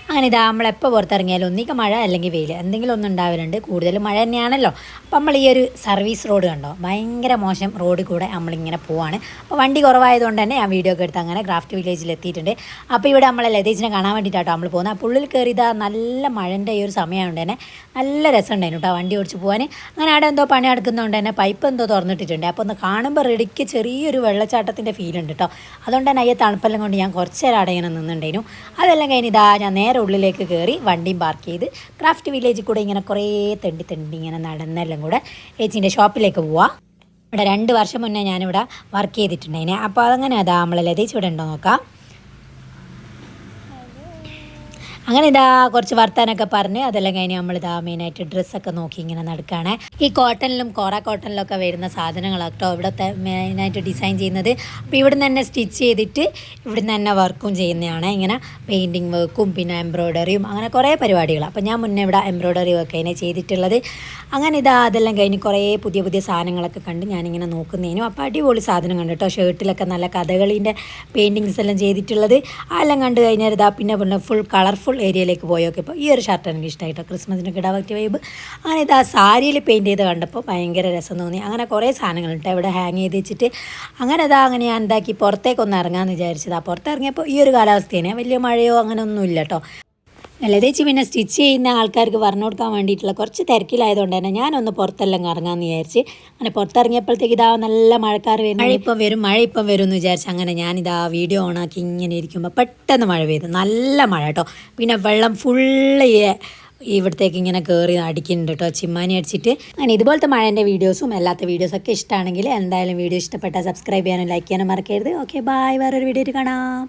അങ്ങനെ ഇതാ നമ്മളെപ്പോൾ പുറത്തിറങ്ങിയാലും ഒന്നിക്ക് മഴ അല്ലെങ്കിൽ വെയിൽ എന്തെങ്കിലും ഒന്നും ഉണ്ടാവലുണ്ട്. കൂടുതലും മഴ തന്നെയാണല്ലോ. അപ്പം നമ്മൾ ഈ ഒരു സർവീസ് റോഡ് കണ്ടോ, ഭയങ്കര മോശം റോഡിൽ കൂടെ നമ്മളിങ്ങനെ പോവാണ്. അപ്പോൾ വണ്ടി കുറവായതുകൊണ്ട് തന്നെ ഞാൻ വീഡിയോ ഒക്കെ എടുത്ത് അങ്ങനെ ക്രാഫ്റ്റ് വില്ലേജിൽ എത്തിയിട്ടുണ്ട്. അപ്പോൾ ഇവിടെ നമ്മളെ ലതീജിനെ കാണാൻ വേണ്ടിയിട്ടാട്ടോ നമ്മൾ പോകുന്നത്. അപ്പോൾ ഉള്ളിൽ കയറി ഇതാ നല്ല മഴൻ്റെ ഈ ഒരു സമയമുണ്ട് തന്നെ നല്ല രസമുണ്ടായിരുന്നു കേട്ടോ വണ്ടി ഓടിച്ച് പോകാൻ. അങ്ങനെ അവിടെ എന്തോ പണി നടക്കുന്നതുകൊണ്ട് തന്നെ പൈപ്പ് എന്തോ തുറന്നിട്ടിട്ടുണ്ട്. അപ്പോൾ ഒന്ന് കാണുമ്പോൾ റെഡിക്ക് ചെറിയൊരു വെള്ളച്ചാട്ടത്തിൻ്റെ ഫീൽ ഉണ്ട് കേട്ടോ. അതുകൊണ്ട് തന്നെ അയ്യ തണുപ്പെല്ലാം കൊണ്ട് ഞാൻ കുറച്ച് നേരം അവിടെ ഇങ്ങനെ നിന്നുണ്ടായിരുന്നു. അതെല്ലാം കഴിഞ്ഞ് ഇതാ ഞാൻ നേരെ ഉള്ളിലേക്ക് കയറി വണ്ടിയും പാർക്ക് ചെയ്ത് ക്രാഫ്റ്റ് വില്ലേജിൽ കൂടെ ഇങ്ങനെ കുറേ തെണ്ടി ഇങ്ങനെ നടന്നെല്ലാം കൂടെ ചേച്ചീൻ്റെ ഷോപ്പിലേക്ക് പോവാം. ഇവിടെ 2 വർഷം മുന്നേ ഞാനിവിടെ വർക്ക് ചെയ്തിട്ടുണ്ടായിനെ. അപ്പോൾ അതങ്ങനെ അതാ നമ്മളെ ലതീച്ച് ഇവിടെ ഉണ്ടോ നോക്കാം. അങ്ങനെ ഇതാ കുറച്ച് വർത്താനൊക്കെ പറഞ്ഞ് അതെല്ലാം കഴിഞ്ഞ് നമ്മളിതാ മെയിനായിട്ട് ഡ്രസ്സൊക്കെ നോക്കി ഇങ്ങനെ നടക്കുകയാണ്. ഈ കോട്ടണിലും കോട്ടണിലൊക്കെ വരുന്ന സാധനങ്ങളാട്ടോ ഇവിടുത്തെ മെയിനായിട്ട് ഡിസൈൻ ചെയ്യുന്നത്. അപ്പോൾ ഇവിടുന്ന് തന്നെ സ്റ്റിച്ച് ചെയ്തിട്ട് ഇവിടുന്ന് തന്നെ വർക്കും ചെയ്യുന്നതാണ്. ഇങ്ങനെ പെയിൻറ്റിങ് വർക്കും പിന്നെ എംബ്രോയ്ഡറിയും അങ്ങനെ കുറേ പരിപാടികൾ. അപ്പോൾ ഞാൻ മുന്നേ ഇവിടെ എംബ്രോയ്ഡറി വർക്ക് അതിനെ ചെയ്തിട്ടുള്ളത്. അങ്ങനെ ഇതാ അതെല്ലാം കഴിഞ്ഞ് കുറേ പുതിയ സാധനങ്ങളൊക്കെ കണ്ട് ഞാനിങ്ങനെ നോക്കുന്നതിനും അപ്പോൾ അടിപൊളി സാധനം കണ്ടു കേട്ടോ. ഷർട്ടിലൊക്കെ നല്ല കഥകളീൻ്റെ പെയിൻറ്റിങ്സ് എല്ലാം ചെയ്തിട്ടുള്ളത് അതെല്ലാം കണ്ടു കഴിഞ്ഞാൽ ഇതാ പിന്നെ ഫുൾ കളർഫുൾ ഏരിയയിലേക്ക് പോയൊക്കെ. ഇപ്പോൾ ഈ ഒരു ഷർട്ട് എനിക്ക് ഇഷ്ടമായിട്ടോ, ക്രിസ്മസിനൊക്കെ ഇടാൻ പറ്റിയ വൈബ്. അങ്ങനെ ഇത് ആ സാരിയിൽ പെയിൻറ്റ് ചെയ്ത് കണ്ടപ്പോൾ ഭയങ്കര രസം തോന്നി. അങ്ങനെ കുറേ സാധനങ്ങളുണ്ട് ഇവിടെ ഹാങ് ചെയ്ത് വെച്ചിട്ട്. അങ്ങനെ അങ്ങനെ ഞാൻ എന്താക്കി പുറത്തേക്കൊന്ന് ഇറങ്ങാമെന്ന് വിചാരിച്ചത്. ആ പുറത്തിറങ്ങിയപ്പോൾ ഈ ഒരു കാലാവസ്ഥയാണ്, വലിയ മഴയോ അങ്ങനെ ഒന്നും ഇല്ല കേട്ടോ. ലതേച്ചി പിന്നെ സ്റ്റിച്ച് ചെയ്യുന്ന ആൾക്കാർക്ക് പറഞ്ഞു കൊടുക്കാൻ വേണ്ടിയിട്ടുള്ള കുറച്ച് തിരക്കിലായതുകൊണ്ട് തന്നെ ഞാനൊന്ന് പുറത്തെല്ലാം ഇറങ്ങാമെന്ന് വിചാരിച്ച്. അങ്ങനെ പുറത്തിറങ്ങിയപ്പോഴത്തേക്ക് ഇതാ നല്ല മഴക്കാർ വരും, മഴ ഇപ്പം വരും എന്ന് വിചാരിച്ച് അങ്ങനെ ഞാനിതാ വീഡിയോ ഓണാക്കി ഇങ്ങനെ ഇരിക്കുമ്പോൾ പെട്ടെന്ന് മഴ പെയ്തു, നല്ല മഴ കേട്ടോ. പിന്നെ വെള്ളം ഫുള്ള് ഇവിടത്തേക്ക് ഇങ്ങനെ കയറി അടിക്കുന്നുണ്ട് കേട്ടോ, ചിമ്മാനി അടിച്ചിട്ട്. അങ്ങനെ ഇതുപോലത്തെ മഴേൻ്റെ വീഡിയോസും അല്ലാത്ത വീഡിയോസൊക്കെ ഇഷ്ടമാണെങ്കിൽ എന്തായാലും വീഡിയോ ഇഷ്ടപ്പെട്ടാൽ സബ്സ്ക്രൈബ് ചെയ്യാനും ലൈക്ക് ചെയ്യാനും മറക്കരുത്. ഓക്കെ, ബൈ, വേറൊരു വീഡിയോയിൽ കാണാം.